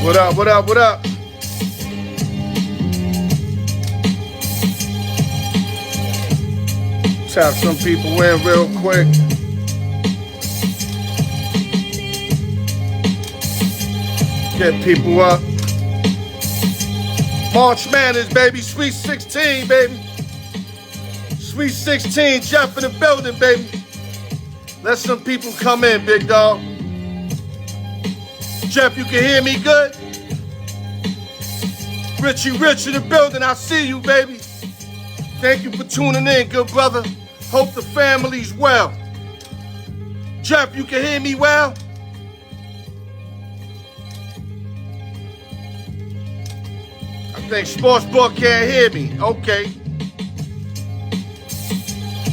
What up? What up? What up? Let's have some people in real quick. Get people up. March Madness, baby. Sweet 16, baby. Sweet 16. Jeff in the building, baby. Let some people come in, big dog. Jeff, you can hear me good? Richie Rich in the building. I see you, baby. Thank you for tuning in, good brother. Hope the family's well. Jeff, you can hear me well? I think Sportsbook can't hear me. Okay.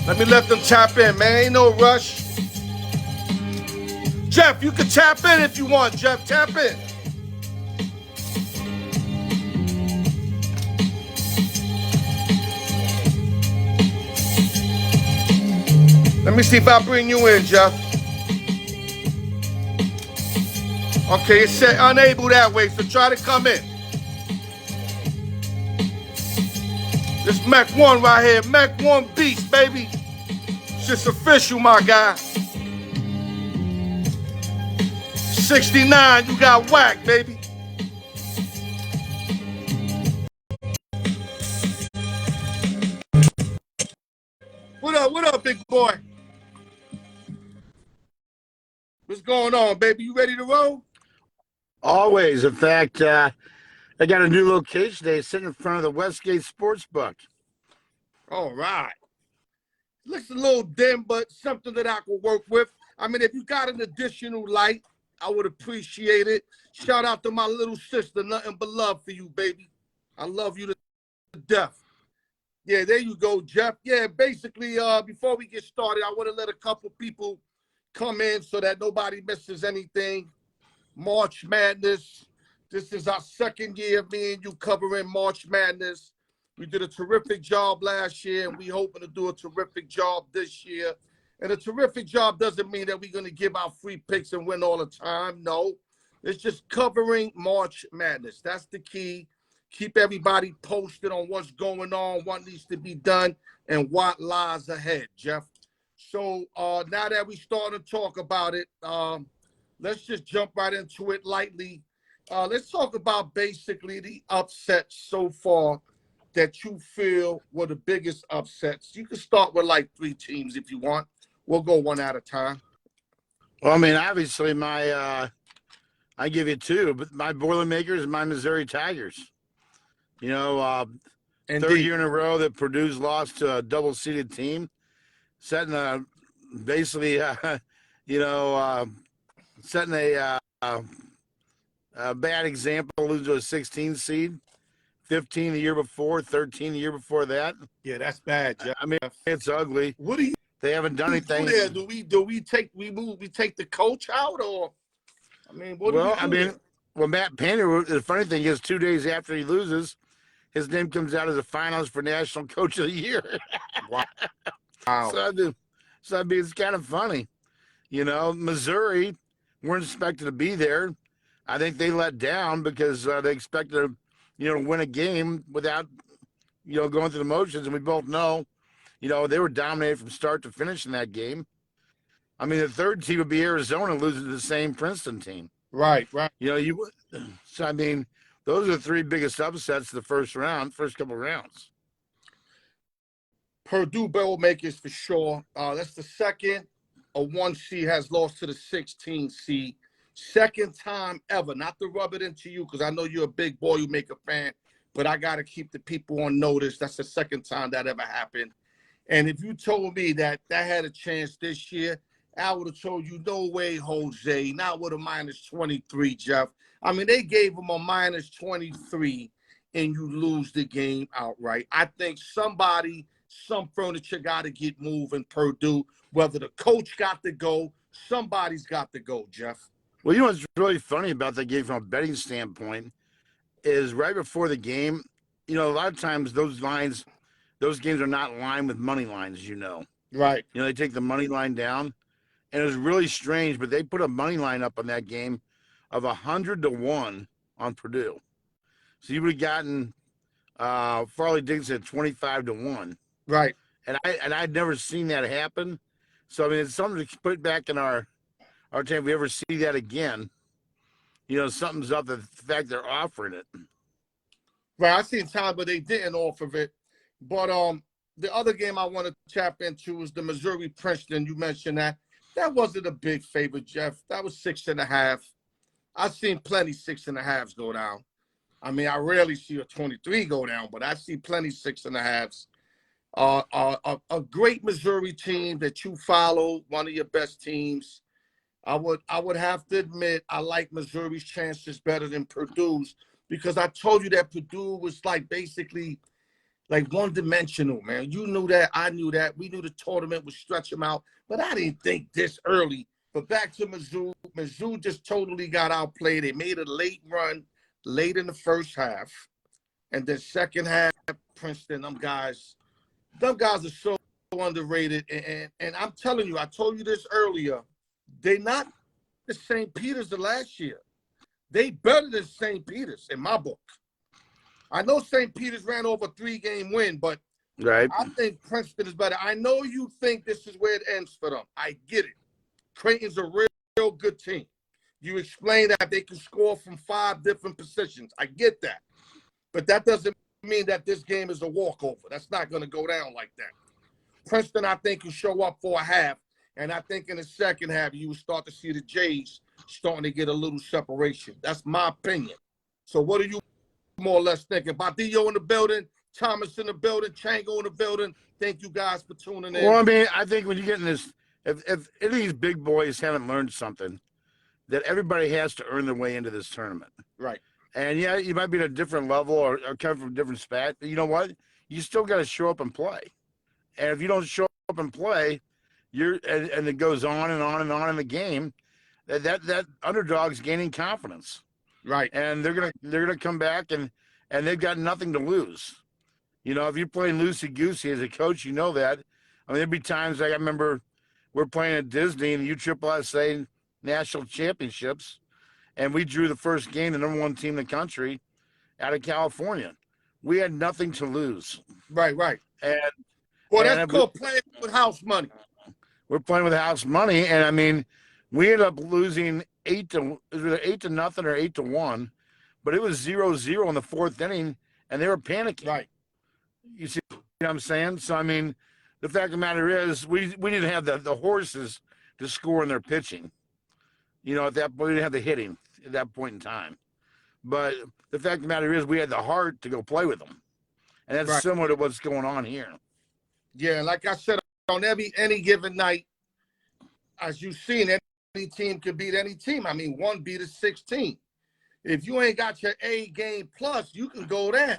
Let them tap in, man. Ain't no rush. Jeff, you can tap in if you want, Jeff. Tap in. Let me see if I bring you in, Jeff. Okay, it said unable that way, so try to come in. This Mech 1 right here, Mech 1 Beast, baby. It's just official, my guy. 69, you got whacked, baby. What up, big boy? What's going on, baby? You ready to roll? Always. In fact, I got a new location today, sitting in front of the Westgate Sportsbook. All right. Looks a little dim, but something that I can work with. I mean, if you got an additional light, I would appreciate it. Shout out to my little sister. Nothing but love for you, baby. I love you to death. Yeah, there you go, Jeff. Yeah, basically, before we get started, I want to let a couple people come in so that nobody misses anything. March Madness. This is our second year of me and you covering March Madness. We did a terrific job last year, and we're hoping to do a terrific job this year. And a terrific job doesn't mean that we're going to give out free picks and win all the time. No, it's just covering March Madness. That's the key. Keep everybody posted on what's going on, what needs to be done, and what lies ahead, Jeff. So now that we start to talk about it, let's just jump right into it lightly. Let's talk about basically the upsets so far that you feel were the biggest upsets. You can start with like 3 teams if you want. We'll go one at a time. Well, I mean, obviously, I give you 2, but my Boilermakers and my Missouri Tigers. You know, third year in a row that Purdue's lost to a double-seeded team, setting a setting a bad example, losing to a 16 seed, 15 the year before, 13 the year before that. Yeah, that's bad, Jeff. I mean, it's ugly. What do you? They haven't done anything. Do we take the coach out, or I mean, what do we do? Well, Matt Painter. The funny thing is, 2 days after he loses, his name comes out as a finalist for National Coach of the Year. Wow. So I mean, it's kind of funny. You know, Missouri weren't expected to be there. I think they let down because they expected to win a game without, going through the motions. And we both know, they were dominated from start to finish in that game. I mean, the third team would be Arizona losing to the same Princeton team. Right. So, I mean, those are the 3 biggest upsets of the first couple of rounds. Purdue Boilermakers for sure. That's the second. A 1 seed has lost to the 16 seed. Second time ever. Not to rub it into you, because I know you're a big Boilermaker fan, but I got to keep the people on notice. That's the second time that ever happened. And if you told me that had a chance this year, I would have told you, no way, Jose. Not with a -23, Jeff. I mean, they gave him a -23, and you lose the game outright. I think some furniture got to get moved in Purdue. Whether the coach got to go, somebody's got to go, Jeff. Well, you know what's really funny about that game from a betting standpoint is right before the game, a lot of times those games are not lined with money lines, Right. They take the money line down. And it was really strange, but they put a money line up on that game of 100 to 1 on Purdue. So you would have gotten Farley Dixon at 25-1. Right. And I'd never seen that happen. So I mean, it's something to put back in our team. If we ever see that again, something's up. The fact they're offering it. Right. I seen times where they didn't offer it. But the other game I want to tap into is the Missouri Princeton. You mentioned that. That wasn't a big favorite, Jeff. That was 6.5. I've seen plenty 6.5s go down. I mean, I rarely see a 23 go down, but I see plenty 6.5s. A great Missouri team that you follow, one of your best teams. I would have to admit I like Missouri's chances better than Purdue's because I told you that Purdue was like basically like one-dimensional, man. You knew that. I knew that. We knew the tournament would stretch them out, but I didn't think this early. But back to Mizzou. Mizzou just totally got outplayed. They made a late run late in the first half. And then second half, Princeton, them guys are so underrated. And I'm telling you, I told you this earlier, they not the St. Peter's of last year. They better than St. Peter's in my book. I know St. Peter's ran over a 3-game win, but Right. I think Princeton is better. I know you think this is where it ends for them. I get it. Creighton's a real good team. You explained that they can score from 5 different positions. I get that. But that doesn't mean that this game is a walkover. That's not going to go down like that. Princeton, I think, can show up for a half. And I think in the second half, you will start to see the Jays starting to get a little separation. That's my opinion. So what are you more or less thinking? Badillo in the building, Thomas in the building, Chango in the building. Thank you guys for tuning in. Well, I mean, I think when you get in this, if any of these big boys haven't learned something, that everybody has to earn their way into this tournament. Right. And yeah, you might be at a different level or come from a different spot. But you know what? You still got to show up and play. And if you don't show up and play, and it goes on and on and on in the game, that underdog's gaining confidence. Right. And they're gonna come back and they've got nothing to lose. If you're playing loosey goosey as a coach, you know that. I mean, there'd be times like I remember we're playing at Disney in the USSSA National Championships, and we drew the first game, the number 1 team in the country, out of California. We had nothing to lose. Right. And well, that's called playing with house money. We're playing with house money, and I mean, we ended up losing 8-0 or 8-1, but it was 0-0 in the 4th inning, and they were panicking. Right. You see what I'm saying? So I mean, the fact of the matter is, we didn't have the horses to score in their pitching. At that point, we didn't have the hitting at that point in time. But the fact of the matter is, we had the heart to go play with them, and that's Right. similar to what's going on here. Yeah, like I said, on any given night, as you've seen, any team could beat any team. I mean, 1 beat a 16. If you ain't got your A game plus, you can go down.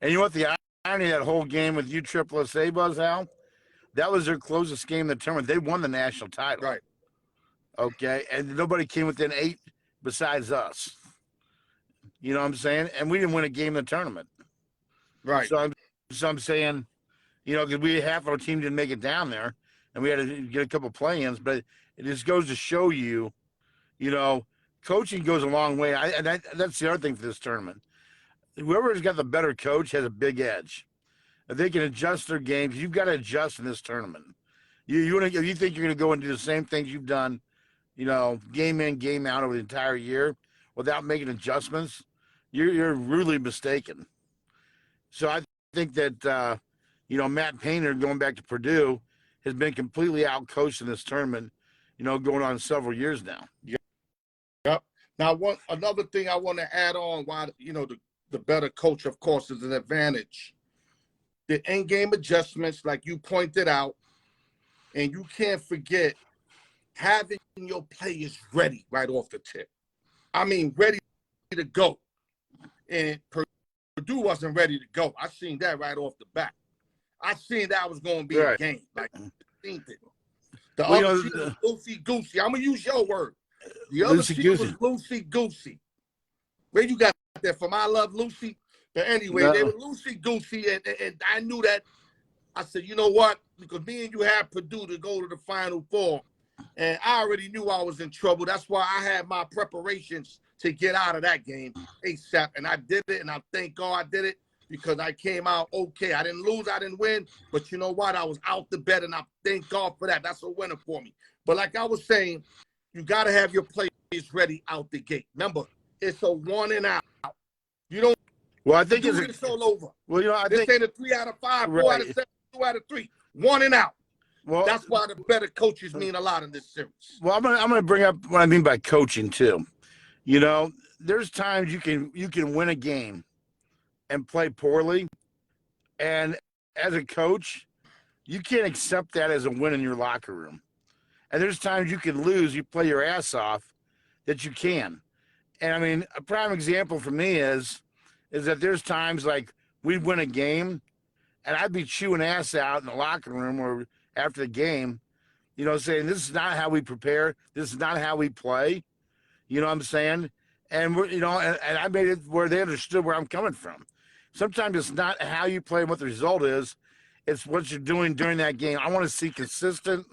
And you know what the irony of that whole game with USSSA was, Al? That was their closest game in the tournament. They won the national title. Right. Okay, and nobody came within 8 besides us. You know what I'm saying? And we didn't win a game in the tournament. Right. So I'm saying, because we half our team didn't make it down there, and we had to get a couple play-ins. But it just goes to show you, coaching goes a long way. That's the other thing for this tournament. Whoever's got the better coach has a big edge. If they can adjust their games, you've got to adjust in this tournament. If you think you're going to go and do the same things you've done, game in, game out over the entire year without making adjustments, you're really mistaken. So I think that, Matt Painter going back to Purdue has been completely out-coached in this tournament, going on several years now. Yep. Now, another thing I want to add on, why, the better coach, of course, is an advantage. The in-game adjustments, like you pointed out, and you can't forget having your players ready right off the tip. I mean, ready to go. And Purdue wasn't ready to go. I seen that right off the bat. I seen that was going to be a game. Like, I seen it. The other team was loosey-goosey. I'm going to use your word. The other team was loosey-goosey. Where you got that from? I Love Lucy? But anyway, they were loosey-goosey, and I knew that. I said, you know what? Because me and you had Purdue to go to the Final Four, and I already knew I was in trouble. That's why I had my preparations to get out of that game ASAP. And I did it, and I thank God I did it because I came out okay. I didn't lose, I didn't win, but you know what? I was out the bed, and I thank God for that. That's a winner for me. But like I was saying, you got to have your players ready out the gate. Remember, it's a 1 and out. You don't Well, I think it's all over. Well, you know, This ain't a 3 out of 5, right. 4 out of 7, 2 out of 3. 1 and out. Well, that's why the better coaches mean a lot in this series. Well, I'm gonna bring up what I mean by coaching too. You know, there's times you can win a game and play poorly, and as a coach, you can't accept that as a win in your locker room. And there's times you can lose, you play your ass off, that you can. And I mean, a prime example for me is that there's times like we'd win a game, and I'd be chewing ass out in the locker room or after the game, you know, saying this is not how we prepare, this is not how we play. You know what I'm saying? And we're, you know, and I made it where they understood where I'm coming from. Sometimes it's not how you play and what the result is, it's what you're doing during that game. I want to see consistent,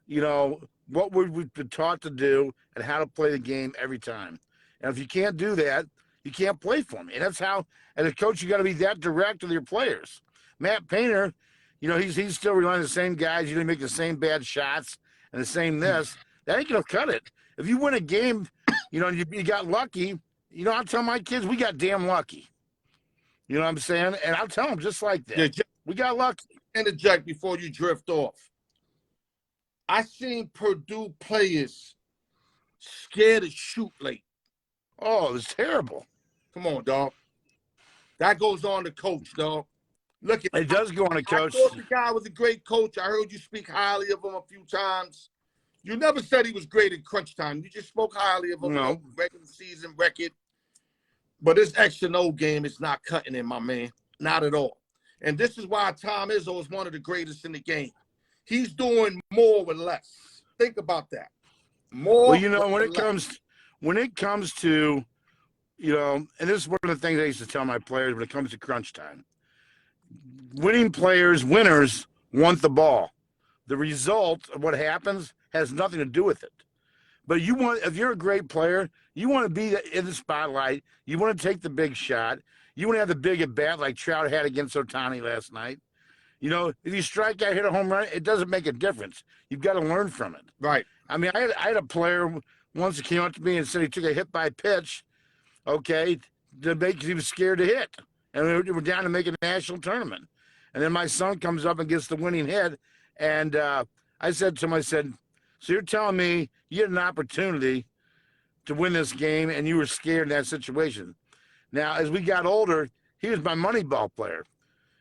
you know, what we've been taught to do and how to play the game every time. And if you can't do that, you can't play for me. And that's how, as a coach, you got to be that direct with your players. Matt Painter, you know, he's still relying on the same guys. You didn't make the same bad shots and the same this. That ain't going to cut it. If you win a game, you know, you got lucky, you know, I'll tell my kids we got damn lucky. You know what I'm saying? And I'll tell them just like that. Yeah, we got lucky. Interject before you drift off. I seen Purdue players scared to shoot late. Oh, it was terrible. Come on, dog. That goes on to coach, dog. Look, it does go on to coach. I thought the guy was a great coach. I heard you speak highly of him a few times. You never said he was great in crunch time. You just spoke highly of him. No. Regular season record. But this X and O game is not cutting it, my man. Not at all. And this is why Tom Izzo is one of the greatest in the game. He's doing more with less. Think about that. More. Well, you know, when it comes to, you know, and this is one of the things I used to tell my players when it comes to crunch time. Winners want the ball. The result of what happens has nothing to do with it. But if you're a great player, you want to be in the spotlight. You want to take the big shot. You want to have the big at bat like Trout had against Ohtani last night. You know, if you strike out, hit a home run, it doesn't make a difference. You've got to learn from it. Right. I mean, I had a player once that came up to me and said he took a hit by pitch, okay, because he was scared to hit. And we were down to make a national tournament. And then my son comes up and gets the winning hit. And I said to him, so you're telling me you had an opportunity to win this game and you were scared in that situation. Now, as we got older, he was my money ball player.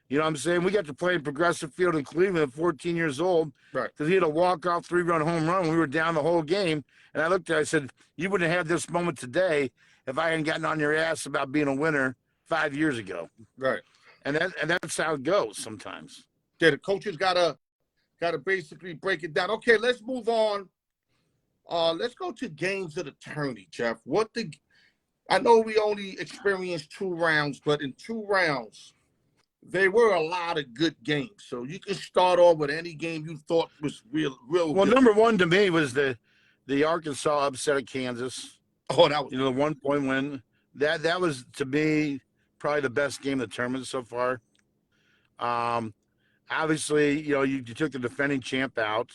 You know what I'm saying? We got to play in Progressive Field in Cleveland at 14 years old. Right. Because he had a walk-off 3-run home run. We were down the whole game. And I looked at him, I said, you wouldn't have had this moment today if I hadn't gotten on your ass about being a winner 5 years ago. Right. And that's how it goes sometimes. Yeah, the coaches gotta basically break it down. Okay, let's move on. Let's go to games of the tourney, Jeff. I know we only experienced 2 rounds, but in 2 rounds, there were a lot of good games. So you can start off with any game you thought was real well, good. Number one to me was the Arkansas upset of Kansas. Oh, that was, you know, the 1-point win. That was, to me, probably the best game of the tournament so far. Obviously, you know, you took the defending champ out.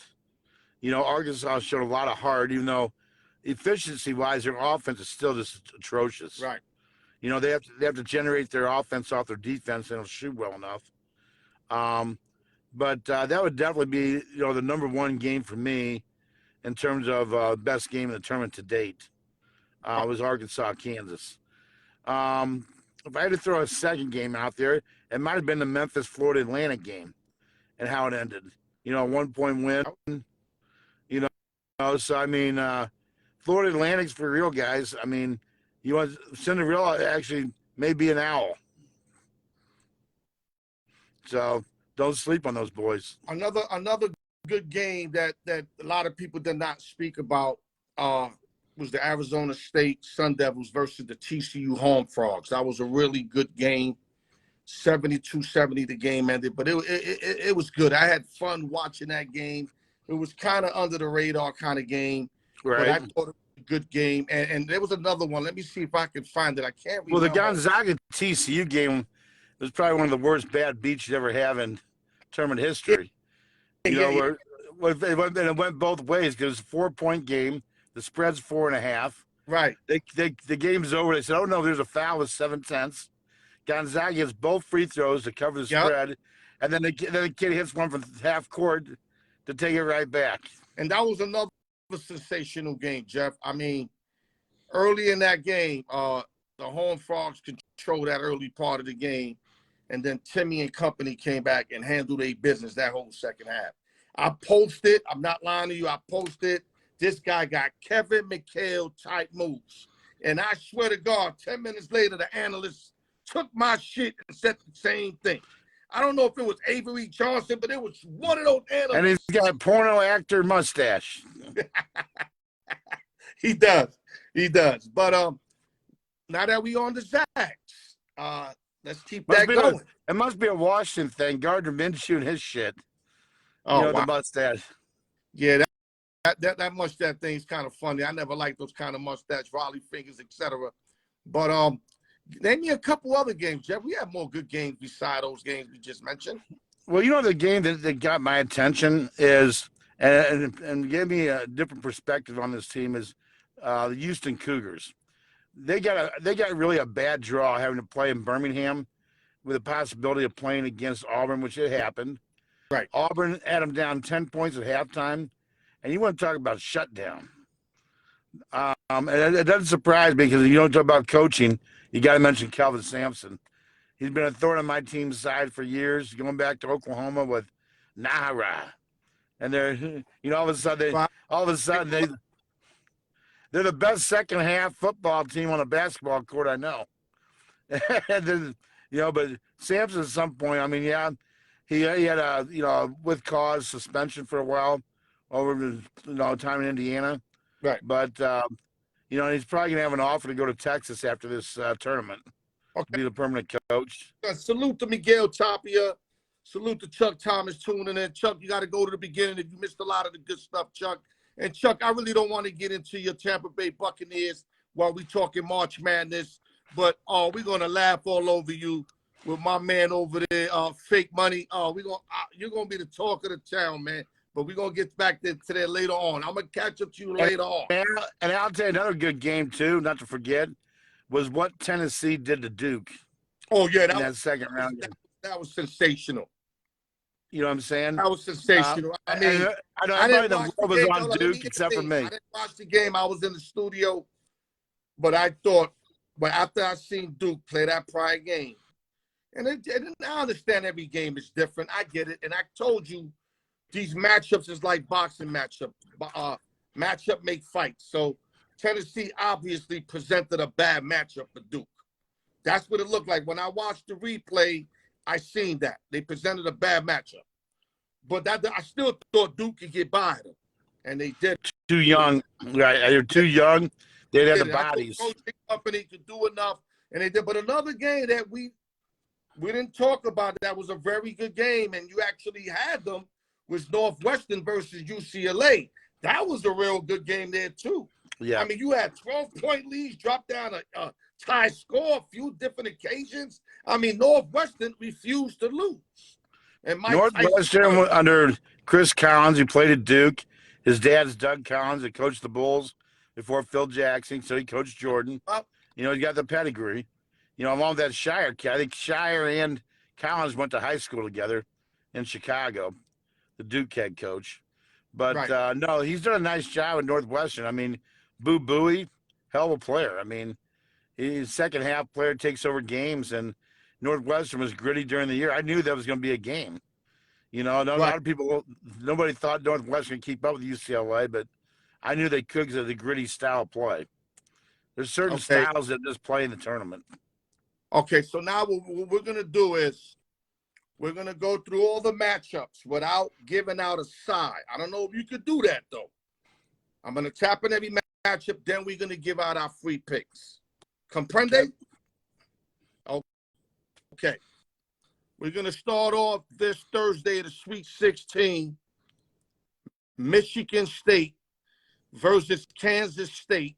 You know, Arkansas showed a lot of heart, even though efficiency-wise, their offense is still just atrocious. right. You know, they have to generate their offense off their defense and it'll shoot well enough. But that would definitely be, you know, the number one game for me in terms of best game in the tournament to date. Was Arkansas, Kansas. If I had to throw a second game out there, it might have been the Memphis, Florida Atlantic game and how it ended. You know, a 1-point win. You know, so I mean, Florida Atlantic's for real, guys. I mean, you want Cinderella actually may be an owl. So don't sleep on those boys. Another good game that a lot of people did not speak about was the Arizona State Sun Devils versus the TCU Horned Frogs. That was a really good game. 72-70 the game ended, but it was good. I had fun watching that game. It was kind of under the radar kind of game. Right. But I thought it was a good game. And there was another one. Let me see if I can find it. I can't remember. Well, the Gonzaga TCU game was probably one of the worst bad beats you ever have in tournament history. Where it went both ways because it was a 4-point game. The spread's 4.5. Right. The game's over. They said, "Oh no, there's a foul with 7/10." Gonzaga gets both free throws to cover the spread, and then the kid hits one from half court to take it right back. And that was another sensational game, Jeff. I mean, early in that game, the Horned Frogs controlled that early part of the game, and then Timmy and company came back and handled their business that whole second half. I posted, I'm not lying to you, I posted, this guy got Kevin McHale type moves. And I swear to God, 10 minutes later, the analysts took my shit and said the same thing. I don't know if it was Avery Johnson, but it was one of those analysts. And he's got a porno actor mustache. He does. But now that we on the Zags, let's keep that going. It must be a Washington thing. Gardner Minshew and his shit. Oh, wow. The mustache. Yeah, that mustache thing's kind of funny. I never liked those kind of mustache, Raleigh fingers, etc. But name me a couple other games, Jeff. We have more good games beside those games we just mentioned. Well, the game that got my attention is and gave me a different perspective on this team is the Houston Cougars. They got really a bad draw having to play in Birmingham with the possibility of playing against Auburn, which it happened. Right. Auburn had them down 10 points at halftime, and you want to talk about shutdown. And it doesn't surprise me because you don't talk about coaching. You got to mention Kelvin Sampson. He's been a thorn on my team's side for years, going back to Oklahoma with Nahara. And they're, all of a sudden, they're the best second half football team on a basketball court I know. And then, but Sampson at some point, I mean, yeah, he had a with cause suspension for a while over the time in Indiana. Right. But he's probably gonna have an offer to go to Texas after this tournament. Okay. Be the permanent coach. Salute to Miguel Tapia. Salute to Chuck Thomas tuning in. Chuck, you got to go to the beginning if you missed a lot of the good stuff, Chuck. And Chuck, I really don't want to get into your Tampa Bay Buccaneers while we talking March Madness, but we're gonna laugh all over you with my man over there, Fake Money. You're gonna be the talk of the town, man. But we're gonna get back to that later on. I'm gonna catch up to you later on. And I'll tell you another good game too, not to forget, was what Tennessee did to Duke. Oh yeah, that second round. That was sensational. You know what I'm saying? That was sensational. I mean, I didn't watch the game. Was on Duke except for me. I didn't watch the game. I was in the studio, but I thought, after I seen Duke play that prior game, and I understand every game is different. I get it, and I told you these matchups is like boxing matchup. Matchup make fights. So Tennessee obviously presented a bad matchup for Duke. That's what it looked like when I watched the replay. I seen that they presented a bad matchup, but I still thought Duke could get by them, and they did. Too young, right? They're too young. They had the bodies. Coaching company could do enough, and they did. But another game that we didn't talk about that was a very good game, and you actually had them was Northwestern versus UCLA. That was a real good game there too. Yeah, I mean, you had 12-point leads, drop down a tie score, a few different occasions. I mean, Northwestern refused to lose. And Northwestern under Chris Collins, who played at Duke. His dad's Doug Collins, who coached the Bulls before Phil Jackson, so he coached Jordan. He got the pedigree. Along with that Shire kid. I think Shire and Collins went to high school together in Chicago, the Duke head coach. But, right. No, he's done a nice job at Northwestern. I mean, Boo Buie, hell of a player. I mean, he's second half player, takes over games, and Northwestern was gritty during the year. I knew that was going to be a game. A lot of people, nobody thought Northwestern could keep up with UCLA, but I knew they could because of the gritty style of play. There's certain styles that just play in the tournament. Okay, so now what we're going to do is we're going to go through all the matchups without giving out a side. I don't know if you could do that, though. I'm going to tap in every matchup, then we're going to give out our free picks. Comprende? Okay. We're going to start off this Thursday at the Sweet 16. Michigan State versus Kansas State.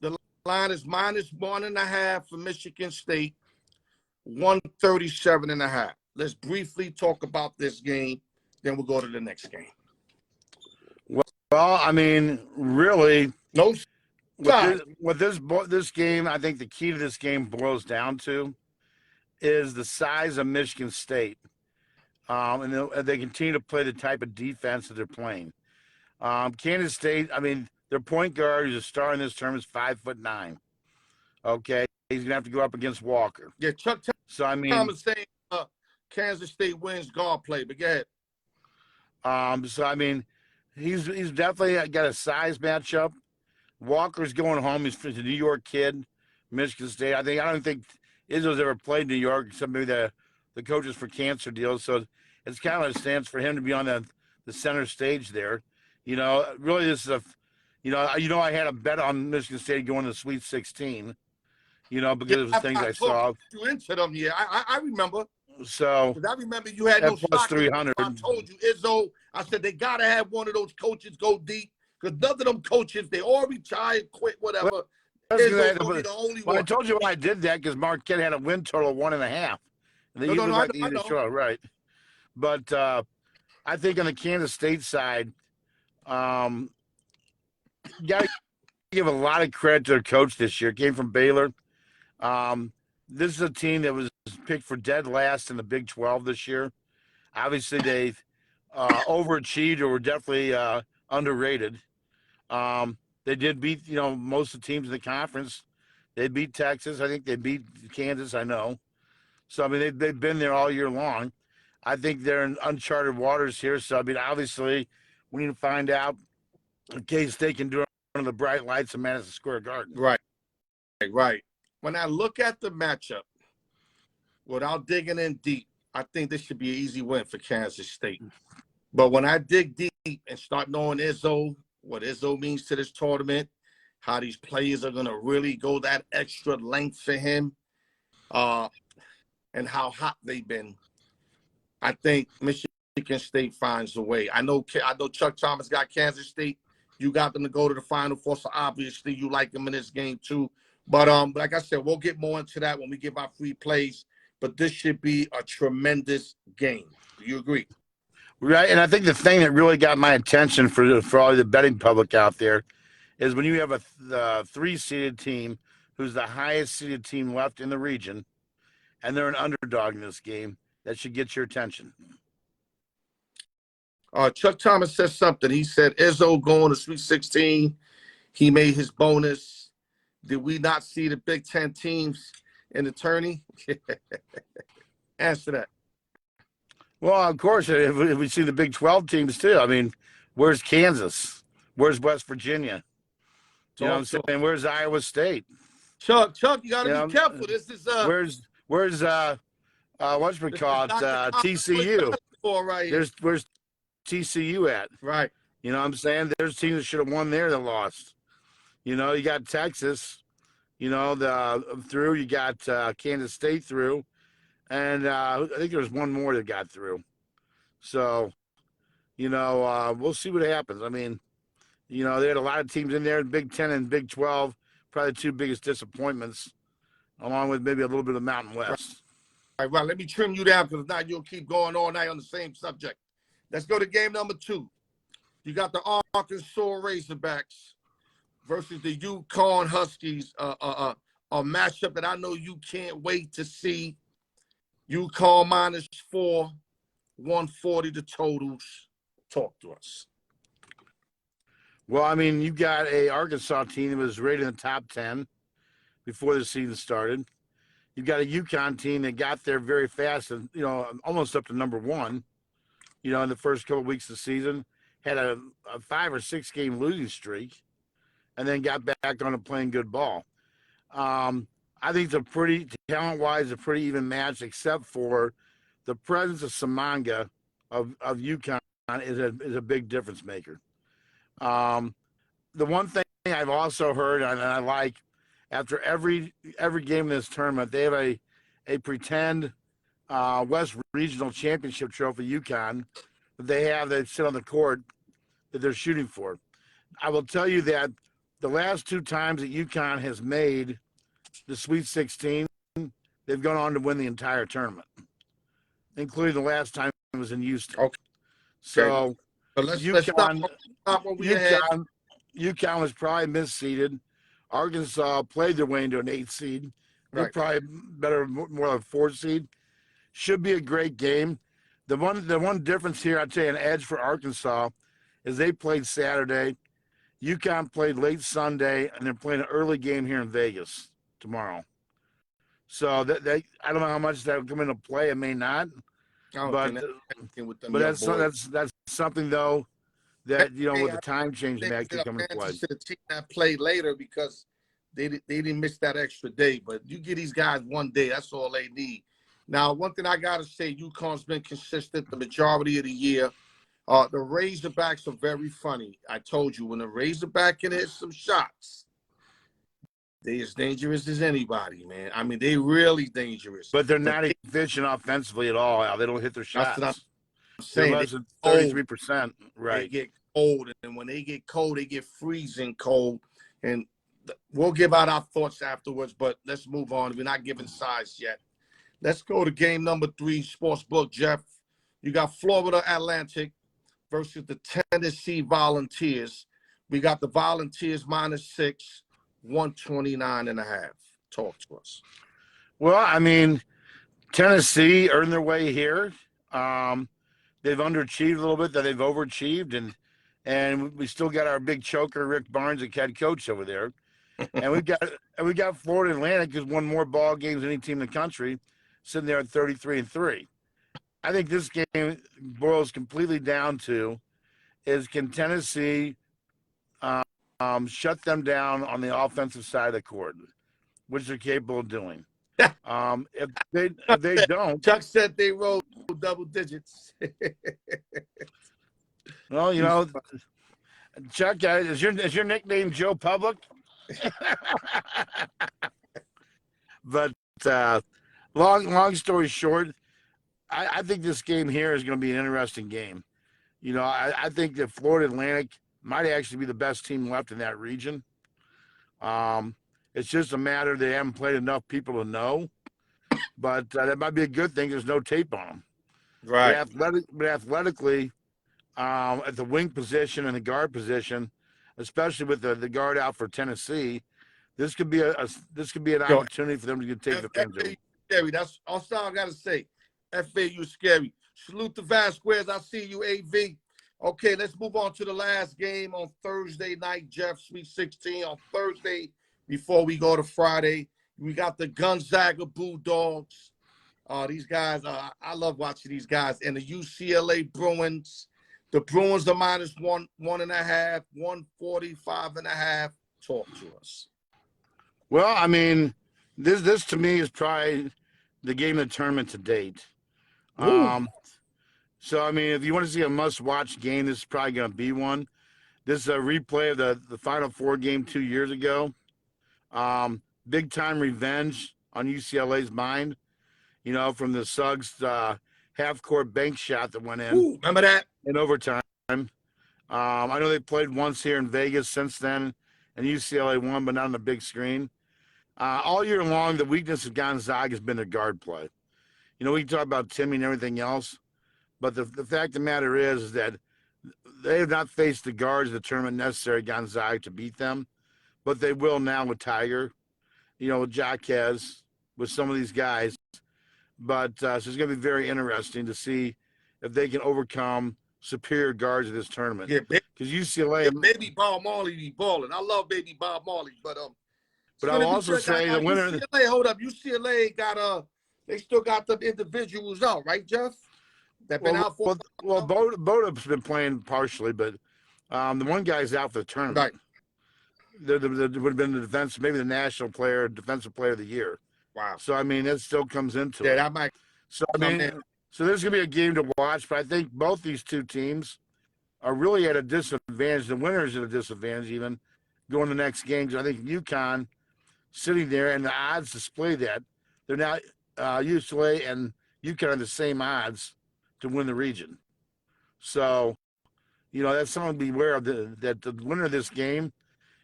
The line is -1.5 for Michigan State, 137.5. Let's briefly talk about this game, then we'll go to the next game. Well, I mean, really, No side. with this game, I think the key to this game boils down to is the size of Michigan State, and they continue to play the type of defense that they're playing. Kansas State, I mean, their point guard, who's a star in this term, is 5'9". Okay, he's gonna have to go up against Walker. Yeah, Chuck So I mean, Thomas saying Kansas State wins guard play, but go ahead. so I mean, he's definitely got a size matchup. Walker's going home. He's a New York kid, Michigan State. I don't think Izzo's ever played New York, except maybe the coaches for cancer deals. So it's kind of a stance for him to be on the center stage there. You know, really, this is I had a bet on Michigan State going to the Sweet 16. You know, because of the things I saw. You into them, yeah. I remember. So I remember you had no plus stock. 300. I told you, Izzo. I said they gotta have one of those coaches go deep because none of them coaches they all retired, quit, whatever. Izzo's gonna be the only one. I told you why I did that because Marquette had a win total of 1.5. And they usually like to eat a show, right? But I think on the Kansas State side, you got to give a lot of credit to their coach this year. Came from Baylor. This is a team that was picked for dead last in the Big 12 this year. Obviously, they overachieved or were definitely underrated. They did beat, most of the teams in the conference. They beat Texas. I think they beat Kansas, I know. So, I mean, they've been there all year long. I think they're in uncharted waters here. So, I mean, obviously, we need to find out in case they can do it under the bright lights of Madison Square Garden. Right. When I look at the matchup, without digging in deep, I think this should be an easy win for Kansas State. But when I dig deep and start knowing Izzo, what Izzo means to this tournament, how these players are going to really go that extra length for him, and how hot they've been, I think Michigan State finds a way. I know Chuck Thomas got Kansas State. You got them to go to the Final Four, so obviously you like them in this game too. But like I said, we'll get more into that when we give our free plays. But this should be a tremendous game. Do you agree? Right, and I think the thing that really got my attention for all the betting public out there is when you have a 3-seeded team who's the highest seeded team left in the region, and they're an underdog in this game, that should get your attention. Chuck Thomas said something. He said Izzo going to Sweet 16. He made his bonus. Did we not see the Big Ten teams in the tourney? Answer that. Well, of course, if we see the Big 12 teams too. I mean, where's Kansas? Where's West Virginia? You know what I'm saying? Where's Iowa State? Chuck, you got to be careful. This is where's whatchamacallit, TCU? Where's TCU at? Right. You know what I'm saying? There's teams that should have won there that lost. You know, you got Texas, you got Kansas State through, and I think there's one more that got through. So, we'll see what happens. I mean, they had a lot of teams in there, Big 10 and Big 12, probably the two biggest disappointments, along with maybe a little bit of Mountain West. All right, let me trim you down because now you'll keep going all night on the same subject. Let's go to game number 2. You got the Arkansas Razorbacks versus the UConn Huskies, a matchup that I know you can't wait to see. UConn -4, 140 the totals. Talk to us. Well, I mean, you got a Arkansas team that was rated in the top 10 before the season started. You've got a UConn team that got there very fast and, almost up to number 1, in the first couple of weeks of the season, had a 5 or 6 game losing streak, and then got back on to playing good ball. I think talent-wise, a pretty even match, except for the presence of Samanga of UConn is a big difference maker. The one thing I've also heard, and I like, after every game in this tournament, they have a pretend West Regional Championship trophy, UConn, that they sit on the court that they're shooting for. I will tell you that the last two times that UConn has made the Sweet 16, they've gone on to win the entire tournament, including the last time it was in Houston. Okay. So But let's stop when we ahead. UConn was probably misseeded. Arkansas played their way into an 8 seed. They're Right. probably better, more like a 4 seed. Should be a great game. The one difference here, I'd say, an edge for Arkansas is they played Saturday. UConn played late Sunday, and they're playing an early game here in Vegas tomorrow. So I don't know how much that will come into play. It may not. But that's something though that with the time change that could come into play. To the team that played later because they didn't miss that extra day. But you give these guys one day, that's all they need. Now, one thing I gotta say, UConn's been consistent the majority of the year. The Razorbacks are very funny. I told you when the Razorback can hit some shots, they as dangerous as anybody, man. I mean, they really dangerous. But they're not efficient offensively at all. Al. They don't hit their shots. That's what I'm saying. They're less than 33%. Right. They get cold, and when they get cold, they get freezing cold. And we'll give out our thoughts afterwards, but let's move on. We're not giving sides yet. Let's go to game number 3, Sportsbook, Jeff. You got Florida Atlantic versus the Tennessee Volunteers. We got the Volunteers -6. 129.5. Talk to us. Well, I mean, Tennessee earned their way here. They've underachieved a little bit, that they've overachieved, and we still got our big choker, Rick Barnes, the head coach over there. And we got Florida Atlantic, who's won more ball games than any team in the country, sitting there at 33-3. I think this game boils completely down to is can Tennessee shut them down on the offensive side of the court, which they're capable of doing. If they don't, Chuck said they rolled double digits. Well, Chuck, is your nickname Joe Public? But long story short, I think this game here is going to be an interesting game. I think that Florida Atlantic might actually be the best team left in that region. It's just a matter they haven't played enough people to know, but that might be a good thing. There's no tape on them. Right. But athletically, at the wing position and the guard position, especially with the guard out for Tennessee, this could be an opportunity for them to take the FAU scary. That's all I gotta say. FAU scary. Salute to Vasquez. I see you, AV. Okay, let's move on to the last game on Thursday night, Jeff. Sweet 16 on Thursday before we go to Friday. We got the Gonzaga Bulldogs. These guys, I love watching these guys. And the UCLA Bruins. The Bruins are -1.5, 145.5. Talk to us. Well, I mean, this to me is probably the game of the tournament to date. So, I mean, if you want to see a must-watch game, this is probably going to be one. This is a replay of the Final Four game 2 years ago. Big-time revenge on UCLA's mind, from the Suggs half-court bank shot that went in. Ooh, remember that? In overtime. I know they played once here in Vegas since then, and UCLA won, but not on the big screen. All year long, the weakness of Gonzaga has been their guard play. We can talk about Timmy and everything else, but the fact of the matter is that they have not faced the guards of the tournament necessary Gonzaga to beat them, but they will now with Tiger, with Jaquez, with some of these guys. But so it's going to be very interesting to see if they can overcome superior guards of this tournament. Yeah, because UCLA, Baby Bob Marley be balling. I love Baby Bob Marley, but I'll also say the winner. UCLA, hold up, UCLA got they still got the individuals out, right, Jeff? That been out for. Well, Bodup's been playing partially, but the one guy's out for the tournament. Right. There would have been the maybe the national player, defensive player of the year. Wow. So I mean, that still comes into it. it. That might. So I mean, so there's gonna be a game to watch, but I think both these two teams are really at a disadvantage. The winners at a disadvantage, even going to the next game. Because I think UConn sitting there, and the odds display that they're now UCLA and UConn are the same odds to win the region. So, You know, that's something to be aware of. That the winner of this game,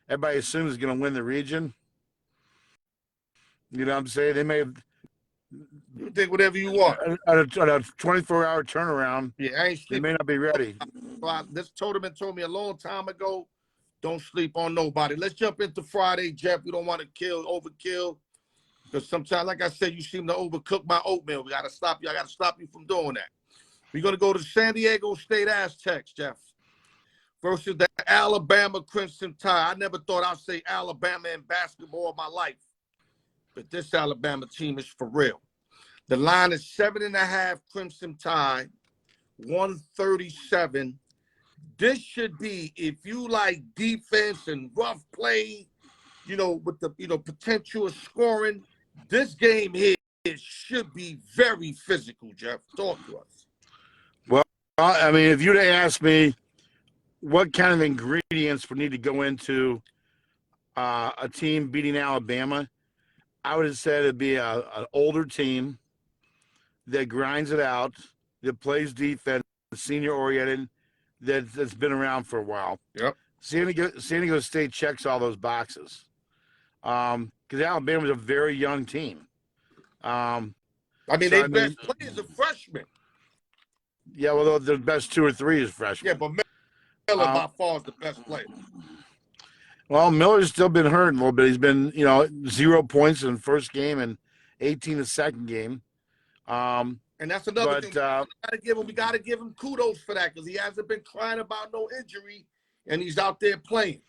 everybody assumes is going to win the region. You know what I'm saying? They may have You think whatever you want. on a 24-hour turnaround. Yeah, I ain't They sleeping. may not be ready. This tournament told me a long time ago, don't sleep on nobody. Let's jump into Friday, Jeff. We don't want to overkill. Because sometimes, like I said, you seem to overcook my oatmeal. We got to stop you. I got to stop you from doing that. We're going to go to San Diego State Aztecs, Jeff, versus the Alabama Crimson Tide. I never thought I'd say Alabama in basketball in my life. But this Alabama team is for real. The line is 7.5 Crimson Tide, 137. This should be, if you like defense and rough play, you know, with the potential of scoring, this game here should be very physical, Jeff. Talk to us. Well, I mean, if you'd have asked me what kind of ingredients would need to go into a team beating Alabama, I would have said it'd be an older team that grinds it out, that plays defense, senior-oriented, that's been around for a while. Yep. San Diego State checks all those boxes. Because Alabama's a very young team. I mean, their best players are freshmen. Yeah, well, the best 2 or 3 is freshmen. Yeah, but Miller by far is the best player. Well, Miller's still been hurt a little bit. He's been, 0 points in the first game and 18 the second game. And that's another thing. We gotta give him kudos for that because he hasn't been crying about no injury, and he's out there playing.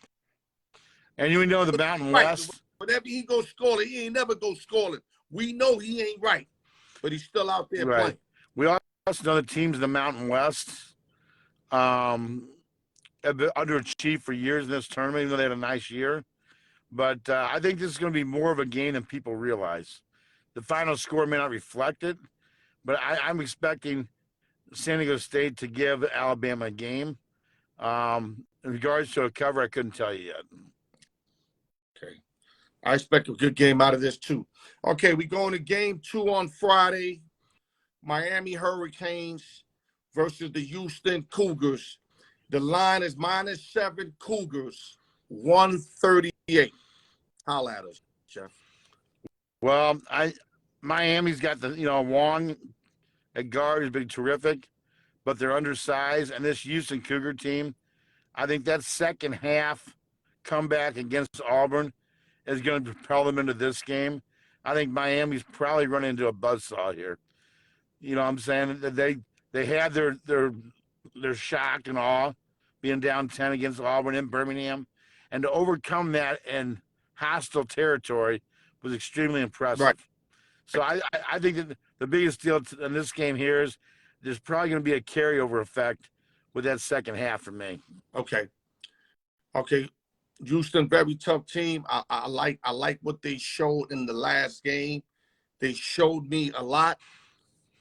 And you know the Mountain West. Whenever he goes scoring, he ain't never go scoring. We know he ain't right, but he's still out there playing. We also know the teams in the Mountain West have been underachieved for years in this tournament, even though they had a nice year. But I think this is going to be more of a game than people realize. The final score may not reflect it, but I'm expecting San Diego State to give Alabama a game. In regards to a cover, I couldn't tell you yet. Okay. I expect a good game out of this, too. Okay, we going to game 2 on Friday. Miami Hurricanes versus the Houston Cougars. The line is -7 Cougars, 138. Holla at us, Jeff. Well, Miami's got the, Wong at guard has been terrific, but they're undersized. And this Houston Cougar team, I think that second half comeback against Auburn is going to propel them into this game. I think Miami's probably running into a buzzsaw here. You know what I'm saying? They had their shock and awe being down 10 against Auburn in Birmingham. And to overcome that in hostile territory was extremely impressive. Right. So I think that the biggest deal in this game here is there's probably going to be a carryover effect with that second half for me. Okay. Houston, very tough team. I like what they showed in the last game. They showed me a lot.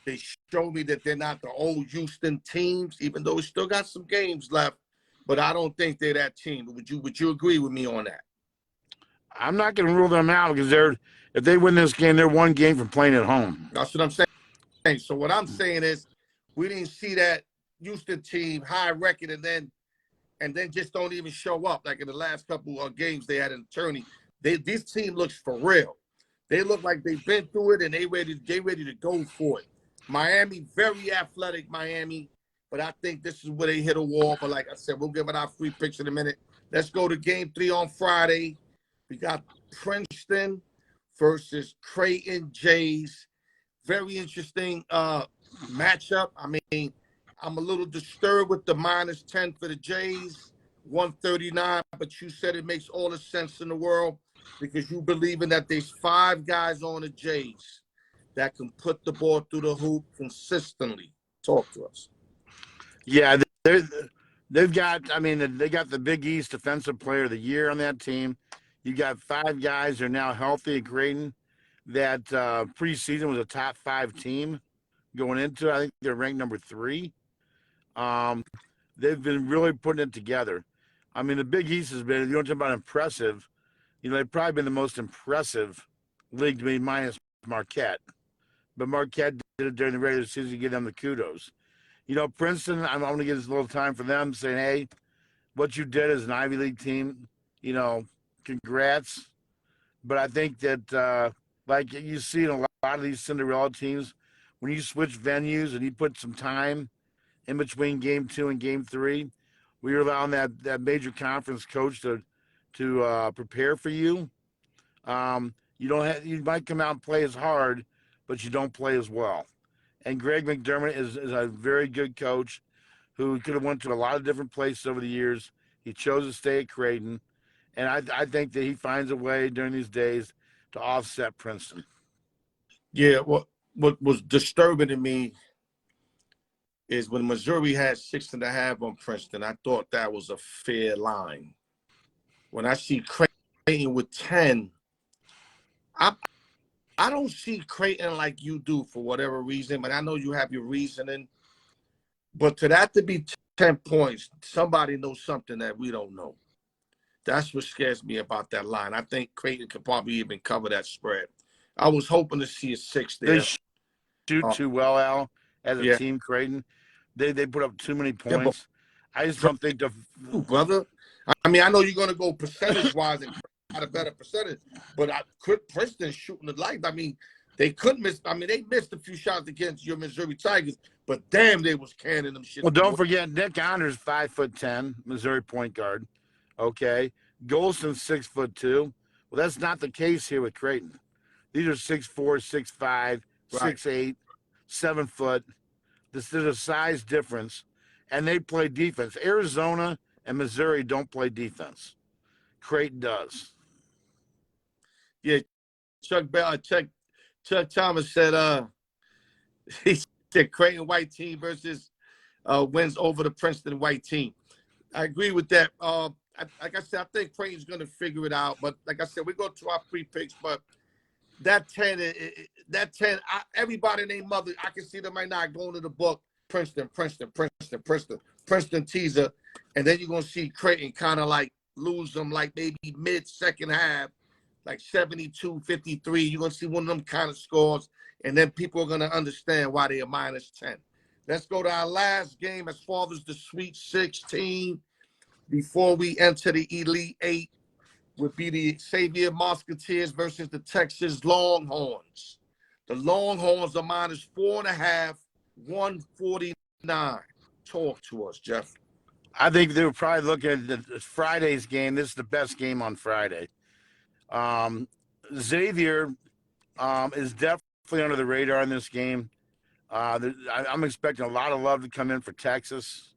They showed me that they're not the old Houston teams, even though we still got some games left. But I don't think they're that team. Would you agree with me on that? I'm not going to rule them out because if they win this game, they're one game from playing at home. That's what I'm saying. So what I'm saying is we didn't see that Houston team high record and then just don't even show up like in the last couple of games they had in the tourney. This team looks for real. They look like they've been through it and they ready to go for it. Miami, very athletic Miami, but I think this is where they hit a wall. But like I said, we'll give it our free picks in a minute. Let's go to game 3 on Friday. We got Princeton versus Creighton Jays. Very interesting matchup. I mean, I'm a little disturbed with the -10 for the Jays, 139, but you said it makes all the sense in the world because you believe in that there's 5 guys on the Jays that can put the ball through the hoop consistently. Talk to us. Yeah, they've got the Big East Defensive Player of the Year on that team. You got 5 guys that are now healthy at Creighton. That preseason was a top 5 team going into it. I think they're ranked number 3. They've been really putting it together. I mean, the Big East has been, if you want to talk about impressive, they've probably been the most impressive league to me minus Marquette. But Marquette did it during the regular season to give them the kudos. You know, Princeton, I'm going to give this a little time for them saying, hey, what you did as an Ivy League team, you know, congrats. But I think that, like you see in a lot of these Cinderella teams, when you switch venues and you put some time in between game 2 and game 3, where you're allowing that major conference coach to prepare for you. You don't have, you might come out and play as hard, but you don't play as well. And Greg McDermott is a very good coach who could have went to a lot of different places over the years. He chose to stay at Creighton, and I think that he finds a way during these days to offset Princeton. Yeah, what was disturbing to me is when Missouri had 6.5 on Princeton, I thought that was a fair line. When I see Creighton with 10, I don't see Creighton like you do for whatever reason, but I know you have your reasoning. But to that to be 10 points, somebody knows something that we don't know. That's what scares me about that line. I think Creighton could probably even cover that spread. I was hoping to see a 6 there. They shoot too well, Al, as a team, Creighton. They put up too many points. I just don't think brother. I mean, I know you're going to go percentage-wise and had a better percentage, but Princeton shooting the light. I mean, they couldn't miss. I mean, they missed a few shots against your Missouri Tigers, but damn, they was canning them shit. Well, don't forget, Nick Honors, 5'10", Missouri point guard. Okay. Golston's 6'2". Well, that's not the case here with Creighton. These are 6'4", 6'5", 6'8", 7 foot. There's a size difference, and they play defense. Arizona and Missouri don't play defense. Creighton does. Yeah, Chuck Thomas said he said Creighton white team versus wins over the Princeton white team. I agree with that. Like I said, I think Creighton's going to figure it out. But like I said, we go to our pre-picks. But that 10, everybody named mother, I can see them right now going to the book. Princeton teaser, and then you're going to see Creighton kind of like lose them like maybe mid-second half, like 72-53. You're going to see one of them kind of scores, and then people are going to understand why they are -10. Let's go to our last game as far as the Sweet 16 before we enter the Elite 8 would be the Xavier Musketeers versus the Texas Longhorns. The Longhorns are -4.5, 149. Talk to us, Jeff. I think they were probably looking at the Friday's game. This is the best game on Friday. Xavier is definitely under the radar in this game. I'm expecting a lot of love to come in for Texas.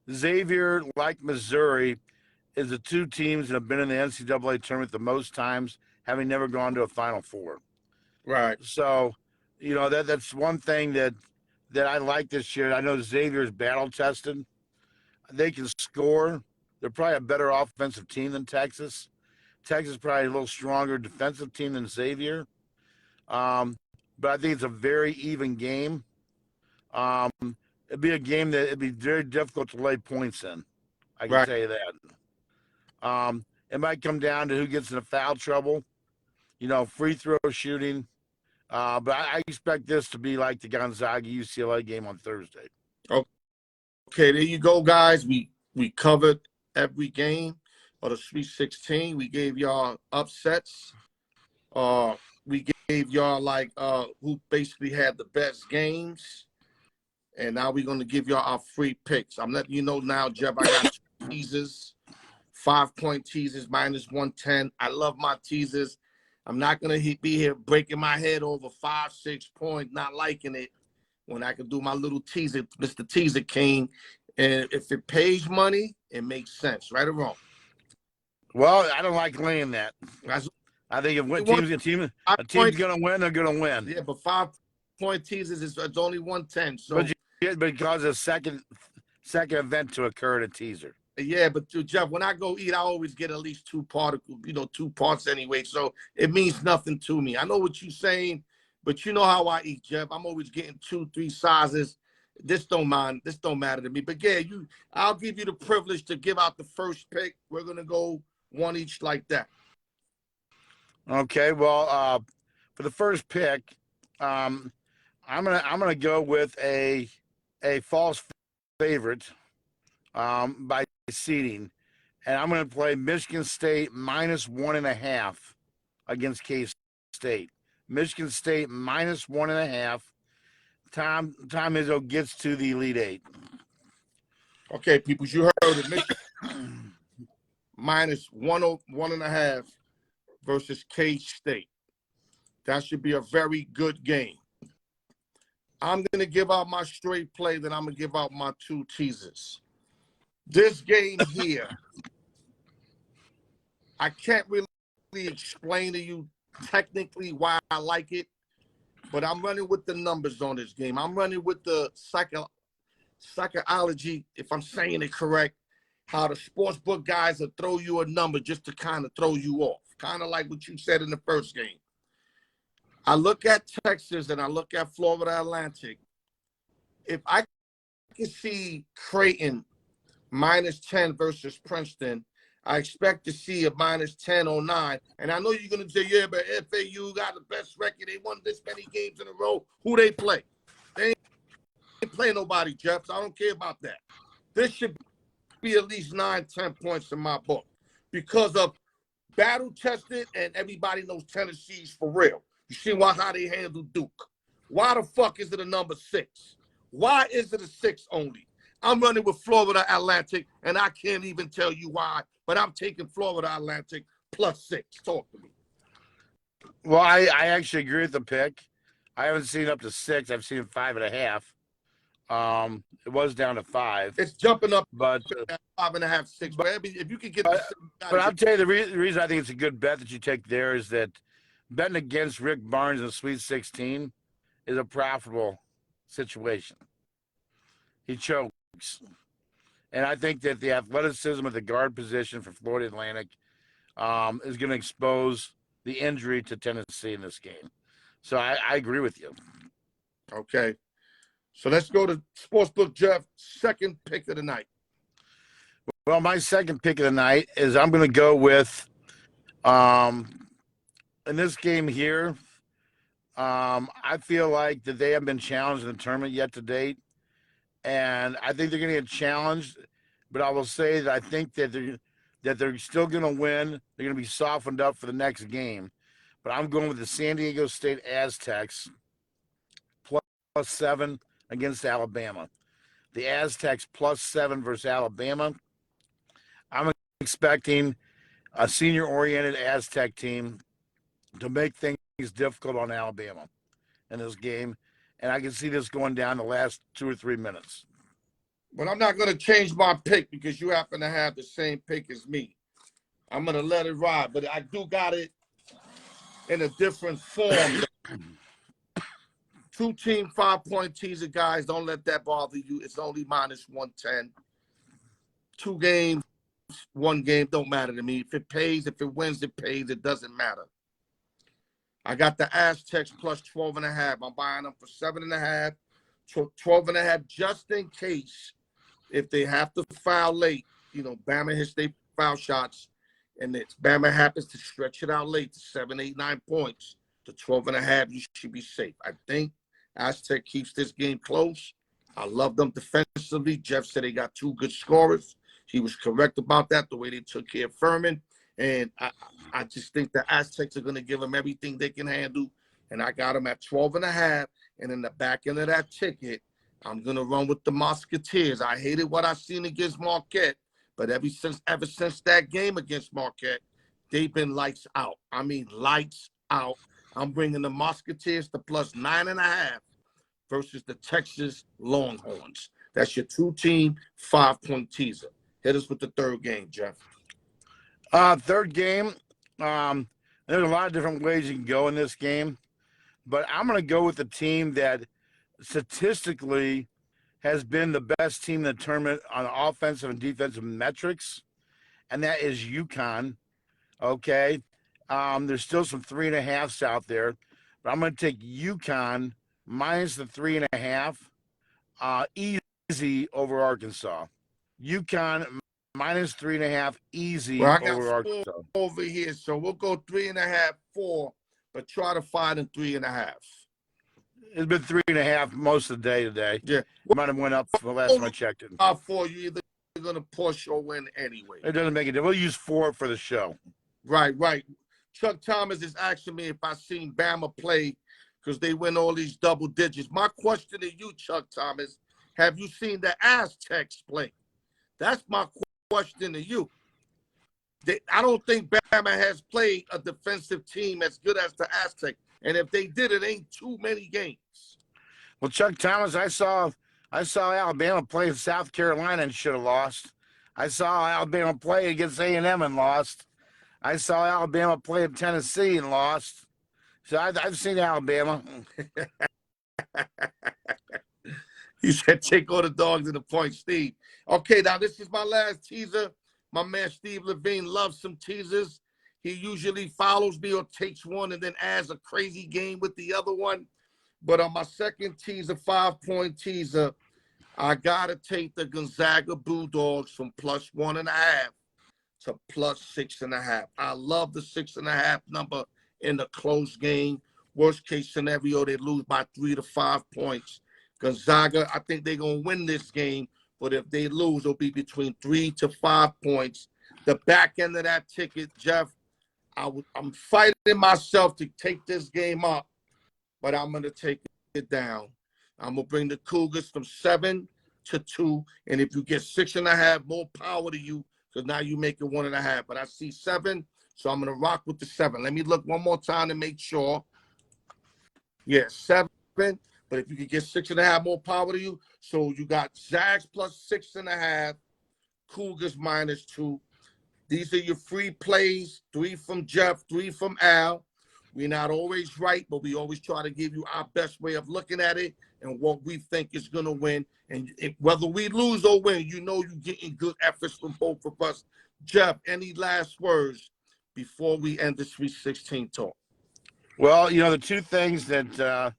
Xavier, like Missouri, is the two teams that have been in the NCAA tournament the most times, having never gone to a Final Four. Right. So, you know, that's one thing that I like this year. I know Xavier's battle tested. They can score. They're probably a better offensive team than Texas. Texas is probably a little stronger defensive team than Xavier. But I think it's a very even game. It'd be a game that it'd be very difficult to lay points in. I can tell you that. It might come down to who gets into foul trouble, you know, free throw shooting. But I expect this to be like the Gonzaga-UCLA game on Thursday. Okay, there you go, guys. We covered every game of the Sweet 16. We gave y'all upsets. We gave y'all like who basically had the best games. And now we're going to give y'all our free picks. I'm letting you know now, Jeff, I got teasers, 5-point teasers, -110. I love my teasers. I'm not going to be here breaking my head over 5-6 points, not liking it, when I can do my little teaser, Mr. Teaser King. And if it pays money, it makes sense, right or wrong? Well, I don't like laying that. I think if a team's going to win, they're going to win. Yeah, but 5-point teasers it's only 110. So, but cause a second event to occur at a teaser. Yeah, but Jeff, when I go eat, I always get at least 2 parts anyway. So it means nothing to me. I know what you're saying, but you know how I eat, Jeff. I'm always getting 2-3 sizes. This don't matter to me. But yeah, I'll give you the privilege to give out the first pick. We're gonna go one each like that. Okay, well, for the first pick, I'm I'm gonna go with a false favorite by seeding, and I'm going to play Michigan State -1.5 against K State. Michigan State -1.5. Tom Izzo gets to the Elite Eight. Okay, people, you heard it. Michigan -1.5 versus K State. That should be a very good game. I'm going to give out my straight play, then I'm going to give out my 2 teasers. This game here, I can't really explain to you technically why I like it, but I'm running with the numbers on this game. I'm running with the psychology, if I'm saying it correct, how the sportsbook guys will throw you a number just to kind of throw you off, kind of like what you said in the first game. I look at Texas and I look at Florida Atlantic. If I can see Creighton -10 versus Princeton, I expect to see a -10-09. And I know you're going to say, yeah, but FAU got the best record. They won this many games in a row. Who they play? They ain't play nobody, Jeff. So I don't care about that. This should be at least 9-10 points in my book because of battle tested, and everybody knows Tennessee's for real. You see how they handle Duke. Why the fuck is it a number 6? Why is it a 6 only? I'm running with Florida Atlantic, and I can't even tell you why, but I'm taking Florida Atlantic +6. Talk to me. Well, I actually agree with the pick. I haven't seen up to 6. I've seen 5.5. It was down to 5. It's jumping up But 5.5, 6. But if you could get but, the 7, but I'll tell you the reason I think it's a good bet that you take there is that betting against Rick Barnes in the Sweet 16 is a profitable situation. He chokes. And I think that the athleticism of the guard position for Florida Atlantic is going to expose the injury to Tennessee in this game. So I agree with you. Okay. So let's go to Sportsbook Jeff, second pick of the night. Well, my second pick of the night is I'm going to go with, in this game here, I feel like that they haven't been challenged in the tournament yet to date. And I think they're going to get challenged, but I will say that I think that they're still going to win. They're going to be softened up for the next game. But I'm going with the San Diego State Aztecs +7 against Alabama. The Aztecs +7 versus Alabama. I'm expecting a senior-oriented Aztec team to make things difficult on Alabama in this game. And I can see this going down the last 2 or 3 minutes. But I'm not going to change my pick because you happen to have the same pick as me. I'm going to let it ride. But I do got it in a different form. 2-team 5-point teaser, guys. Don't let that bother you. It's only -110. 2 games, 1 game, don't matter to me. If it pays, if it wins, it pays. It doesn't matter. I got the Aztecs +12.5. I'm buying them for 7.5, 12.5, just in case if they have to foul late. You know, Bama hits their foul shots, and Bama happens to stretch it out late to 7, 8, 9 points. To 12.5, you should be safe. I think Aztec keeps this game close. I love them defensively. Jeff said they got 2 good scorers. He was correct about that, the way they took care of Furman. And I just think the Aztecs are going to give them everything they can handle. And I got them at 12.5. And in the back end of that ticket, I'm going to run with the Musketeers. I hated what I seen against Marquette. But ever since that game against Marquette, they've been lights out. I mean, lights out. I'm bringing the Musketeers to +9.5 versus the Texas Longhorns. That's your 2-team 5-point teaser. Hit us with the third game, Jeff. Third game, there's a lot of different ways you can go in this game, but I'm going to go with the team that statistically has been the best team in the tournament on offensive and defensive metrics, and that is UConn. Okay, there's still some 3.5s out there, but I'm going to take UConn minus the 3.5, easy over Arkansas. UConn minus 3.5, easy Well, I got over Arkansas. over here, so we'll go 3.5, 4, but try to find a 3.5. It's been 3.5 most of the day today. Yeah. Might have went up the last time I checked it. For you, either you're gonna push or win anyway. It doesn't make a difference. We'll use 4 for the show. Right. Chuck Thomas is asking me if I seen Bama play because they win all these double digits. My question to you, Chuck Thomas, have you seen the Aztecs play? That's my question to you. I don't think Bama has played a defensive team as good as the Aztecs. And if they did, it ain't too many games. Well, Chuck Thomas, I saw Alabama play South Carolina and should have lost. I saw Alabama play against A&M and lost. I saw Alabama play at Tennessee and lost. So I've seen Alabama. He said, take all the dogs to the point, Steve. Okay, now this is my last teaser. My man Steve Levine loves some teasers. He usually follows me or takes one and then adds a crazy game with the other one. But on my second teaser, 5-point teaser, I got to take the Gonzaga Bulldogs from +1.5 to +6.5. I love the 6.5 number in the close game. Worst case scenario, they lose by 3 to 5 points. Gonzaga, I think they're going to win this game. But if they lose, it'll be between 3 to 5 points. The back end of that ticket, Jeff, I'm fighting myself to take this game up, but I'm going to take it down. I'm going to bring the Cougars from 7 to 2. And if you get 6.5, more power to you, because now you make it 1.5. But I see 7, so I'm going to rock with the 7. Let me look one more time to make sure. Yeah, 7. But if you can get 6.5, more power to you. So you got Zags +6.5, Cougars -2. These are your free plays. 3 from Jeff, 3 from Al. We're not always right, but we always try to give you our best way of looking at it and what we think is going to win. And whether we lose or win, you know you're getting good efforts from both of us. Jeff, any last words before we end the Sweet 16 talk? Well, the two things that,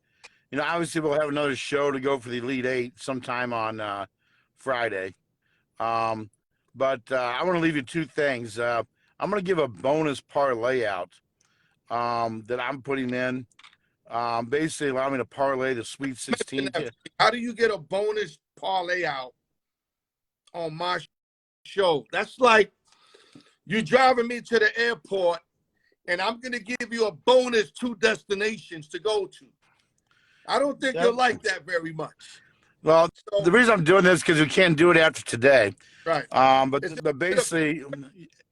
obviously we'll have another show to go for the Elite Eight sometime on Friday. But I want to leave you two things. I'm going to give a bonus parlay out that I'm putting in. Basically allow me to parlay the Sweet 16. How do you get a bonus parlay out on my show? That's like you driving me to the airport and I'm going to give you a bonus 2 destinations to go to. I don't think you'll like that very much. Well, the reason I'm doing this is because we can't do it after today. Right. But basically,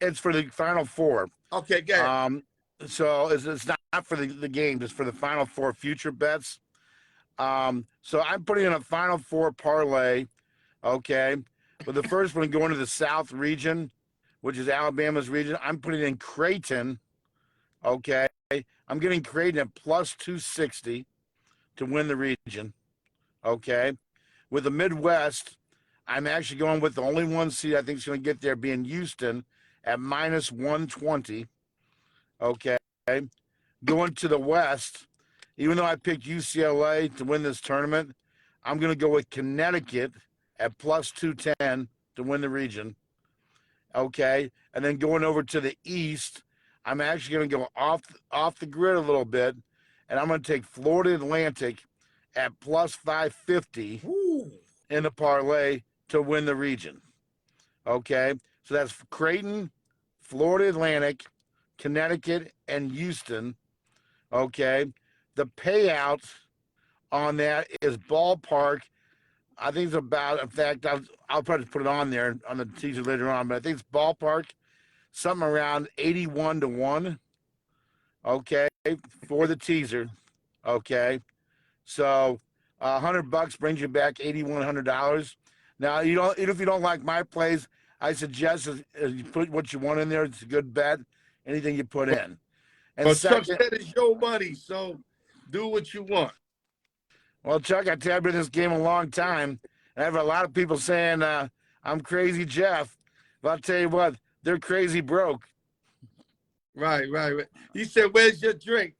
it's for the Final Four. Okay, go ahead. So it's not for the games. It's for the Final Four future bets. So I'm putting in a Final Four parlay, okay? But the first one going to the South region, which is Alabama's region. I'm putting in Creighton, okay? I'm getting Creighton at +260 to win the region, okay? With the Midwest, I'm actually going with the only one seed I think is going to get there being Houston at -120, okay? Going to the West, even though I picked UCLA to win this tournament, I'm going to go with Connecticut at +210 to win the region, okay? And then going over to the East, I'm actually going to go off the grid a little bit, and I'm going to take Florida Atlantic at +550 in the parlay to win the region. Okay? So that's Creighton, Florida Atlantic, Connecticut, and Houston. Okay? The payout on that is ballpark. I think it's about, in fact, I'll probably put it on there on the teaser later on, but I think it's ballpark something around 81 to 1. Okay? For the teaser. Okay? So $100 brings you back $8,100. Now, even if you don't like my plays, I suggest you put what you want in there. It's a good bet. Anything you put in. And But Chuck said it's your money, so do what you want. Well, Chuck, I've been in this game a long time. I have a lot of people saying I'm crazy Jeff. But I'll tell you what, they're crazy broke. Right. He said, where's your drink?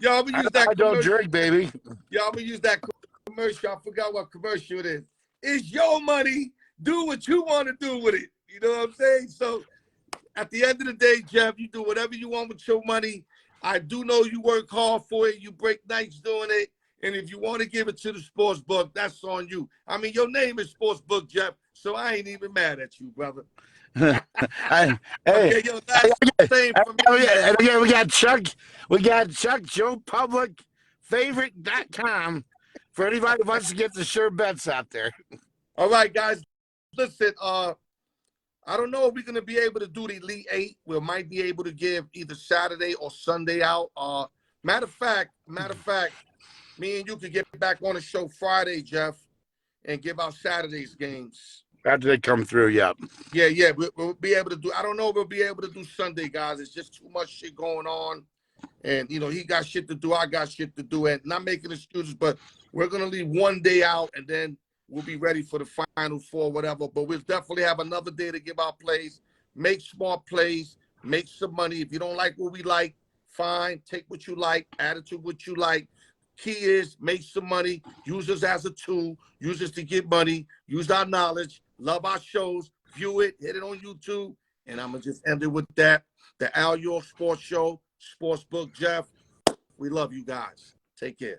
Y'all, I'm gonna use that. I don't drink, baby. Y'all, I'm gonna use that commercial. I forgot what commercial it is. It's your money. Do what you want to do with it. You know what I'm saying? So at the end of the day, Jeff, you do whatever you want with your money. I do know you work hard for it. You break nights doing it. And if you want to give it to the sports book, that's on you. I mean, your name is Sports Book Jeff, so I ain't even mad at you, brother. Hey, Okay, yo, last thing from me. we got Chuck Joe Public favorite.com for anybody who wants to get the sure bets out there. All right, guys. Listen, I don't know if we're gonna be able to do the Elite Eight. We might be able to give either Saturday or Sunday out. Matter of fact, me and you could get back on the show Friday, Jeff, and give out Saturday's games. After they come through, yep. Yeah, we'll be able to do. I don't know if we'll be able to do Sunday, guys. It's just too much shit going on, and he got shit to do. I got shit to do, and not making excuses, but we're gonna leave one day out, and then we'll be ready for the Final Four, whatever. But we'll definitely have another day to give out plays, make smart plays, make some money. If you don't like what we like, fine. Take what you like, add it to what you like. Key is make some money, use us as a tool, use us to get money, use our knowledge, love our shows, view it, hit it on YouTube. And I'm going to just end it with that. The Al York Sports Show, Sports Book Jeff. We love you guys. Take care.